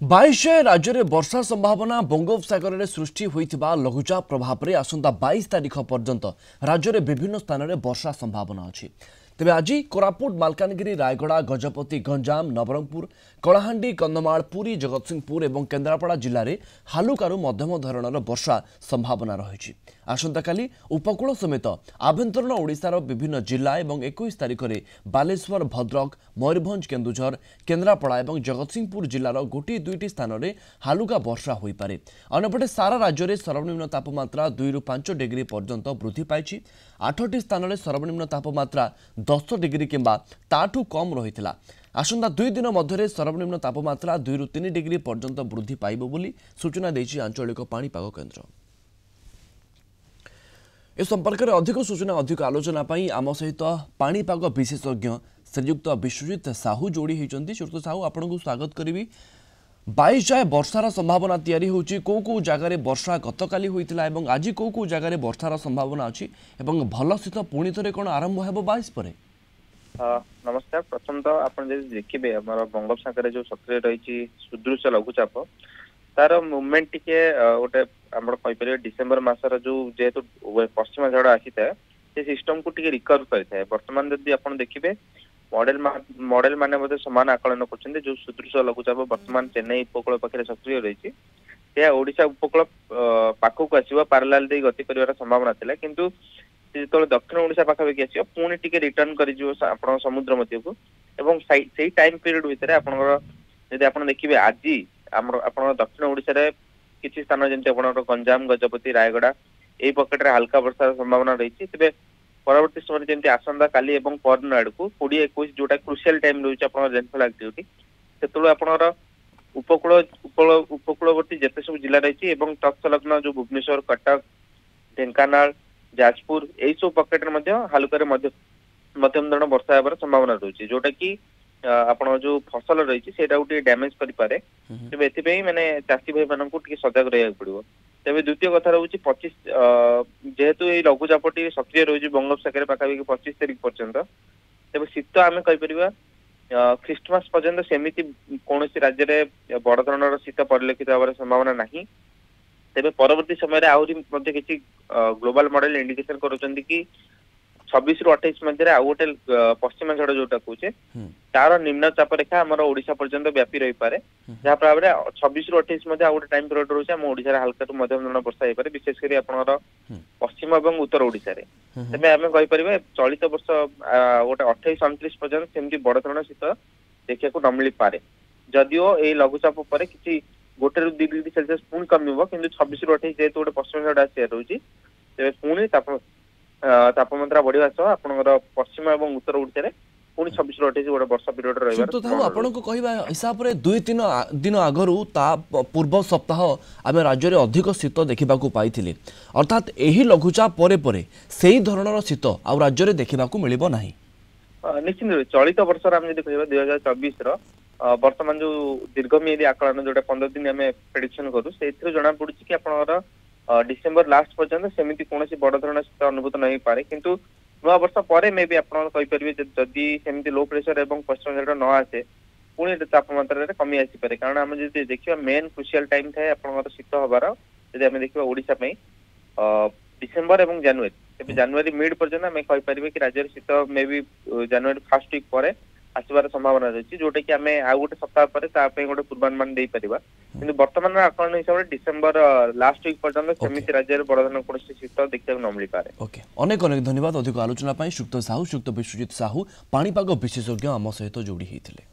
22 राज्य में वर्षा संभावना बंगोपसागर में सृष्टि होइथिबा लघुचाप प्रभाव में आसंता 22 तारीख पर्यंत राज्य में विभिन्न स्थान में वर्षा संभावना अच्छी। तेबे आज कोरापुट मालकानगिरी रायगड़ा गजपति गंजाम नवरंगपुर कलाहांडी कंधमाल पुरी जगतसिंहपुर और केन्द्रापड़ा जिले में हालुकारु मध्यम धरणर वर्षा संभावना रही। आसंताकाली उपकूल समेत आभ्यंतरण ओडिशार विभिन्न जिला और 21 तारीख में बालेश्वर भद्रक मयूरभंज केन्दुझर केन्द्रापड़ा और जगतसिंहपुर जिलार गोटे दुईटी स्थान में हालुका वर्षा हो पारे। अन्यपटे सारा राज्य में सर्वनिम्न तापमात्रा 2 ରୁ 5 डिग्री पर्यंत वृद्धि पाई। 8टी स्थान में सर्वनिम्न तापमात्रा 10 डिग्री किंबा ताठू कम रही। आसंता 2 दिन मध्य सर्वनिम्न तापमात्रा 2 ରୁ 3 डिग्री पर्यंत वृद्धि पाइब बोली सूचना देछि आंचलिक पाणीपाग केन्द्र। ए संपर्क में अधिक सूचना अधिक आलोचना आम सहित पाणीपाग विशेषज्ञ श्रीयुक्त विश्वजित साहू जोड़ी होती। श्रीयुक्त साहू आपन को स्वागत करी। 22 जाए वर्षार संभावना तैयारी होची को जगार वर्षा गतकाली होइतिला एवं आज को जगार वर्षार संभावना अच्छी एवं भल शीत पुणी थे कौन आरंभ हो 22 पर। नमस्कार। प्रथम तो आप देखिए आम बंगोपसागर जो सक्रिय रही सुदृश लघुचाप तार मुवमेंट टिके गोटे कहीपर डिसेम्बर मासर जो जेहेतु पश्चिम झड़ आसी था से सिस्टम को टिके रिकवर करता है। बर्तमान जदि आप देखिए मॉडल माने समान आकलन कर जो सुदृश लघुचाप बर्तमान चेन्नई उपकूल पाखे सक्रिय रही ओडिशा उपकूल पाखक आसो पारालाल दे गति कर संभावना था किंतु जो दक्षिण ओडिशा पाखापाखि आसो पुणी टिके रिटर्न कर समुद्र मध्य को एवं से टाइम पीरियड भितर आप देखिए आज आप दक्षिण ओडिशा किसी स्थान जमी आप गंजाम गजपति रायगड़ा यही पकेट हल्का वर्षा संभावना रही। तेज परवर्ती समय जमी आसंता काली और परदिन आड़ को 20-21 जोटा क्रुशियल टाइम रही रेनफॉल एक्टिविटी से आपणर उपकूलवर्ती जिते सब जिला रही तत्सलग्न जो भुवनेश्वर कटक ढेंकानाल जाजपुर यही सब पकेट हालुकार मध्यम धरण वर्षा होवर संभावना रही जोटा कि आपण जो फसल रही है डैमेज करें। तेज ए मैंने चाषी भाई मान सजग रहा पड़ो। तेज द्वितीय कथा रोचे 25 जेहेतु ये लघुचापटी सक्रिय रही बंगोपसागर पाखापाखि 25 तारीख पर्यंत तेज शीत आम कहीपर ख्रीଷ୍ଟମାସ पर्यंत सेमती कौन राज्य में बड़ धरण शीत परिलक्षित होवर संभावना नहीं। तेज परवर्ती समय आहरी किसी ग्लोबल मॉडल इंडिकेशन करुँच कि 26 ରୁ 28 मध्य आउ गोटे पश्चिम झड़ जोटा कहे तार निम्न चाप रेखा आम ओडिशा पर्यंत व्यापी रही पारे जहाँ प्रभाव में 26 ରୁ 28 मध्य आउ गोटे टाइम पीरियड रोचे आम ओडिशा हल्का मध्यम धरण वर्षा हो विशेषकर आपंकर पश्चिम और उत्तर ओडिशा तेज आम कहीपर चलित वर्ष गोटे 28-29 पर्यंत सेमती बड़ धरण शीत देखा न मिल पारे जदिओ ये लघुचाप पर किसी 1 ରୁ 2 डिग्री सेल्सियस पुणी कम कि 26 ରୁ 28 जेहेतु गोटे पश्चिम झड़ आसार रोचे तेज पुणी तापमात्रा बढ़िया सह आपनकर पश्चिम और उत्तर ओडिशा पुणी 26 ରୁ 28 गोटे वर्षा पीरियड रहा हिसाब से 2-3 दिन आगु पूर्व सप्ताह आम राज्य में अधिक शीत देखा पाई अर्थात यही लघुचाप से ही धरणर शीत आ राज्य में देखा मिल ना निश्चित चलित वर्ष आम जब कह 2024 वर्तमान जो दीर्घमेयादी आकलन जो 15 दिन आम प्रेडिक्शन करूँ से जना पड़ी कि आपंकर डिसेम्बर लास्ट पर्यंत सेमती कौन बड़ धरण शीत अनुभूत नहीं पारे किंतु नुआ वर्ष पर मे भी आपरे जदि सेमती लो प्रेशर और पश्चिम झड़ न आसे पुणी तापमात्रा कमी आसीपे कारण आम जो देखा मेन क्रुशियल टाइम थाए आप शीत हबार जब आम देखा ओडिशा डिसेम्बर और जानुरी जानुरी मिड पर्यंत आम कहीपर कि राज्य शीत मे भी जानुरी फर्स्ट वीक पर आसबार संभावना रही जोटा कि आम आउ गोटे सप्ताह पर गोटे पूर्वानुमान दे पारिबा किंतु वर्तमान आकलन हिसाब से डिसेम्बर लास्ट वीक पर्यंत सेमती राज्य में बड़ धरण कौन शीत देखा न मिल पारे। अनेक अनेक धन्यवाद अधिक आलोचना श्रीयुक्त साहू श्रीयुक्त विश्वजित साहू पाणीपाग विशेषज्ञ आम सहित जोड़ी होते।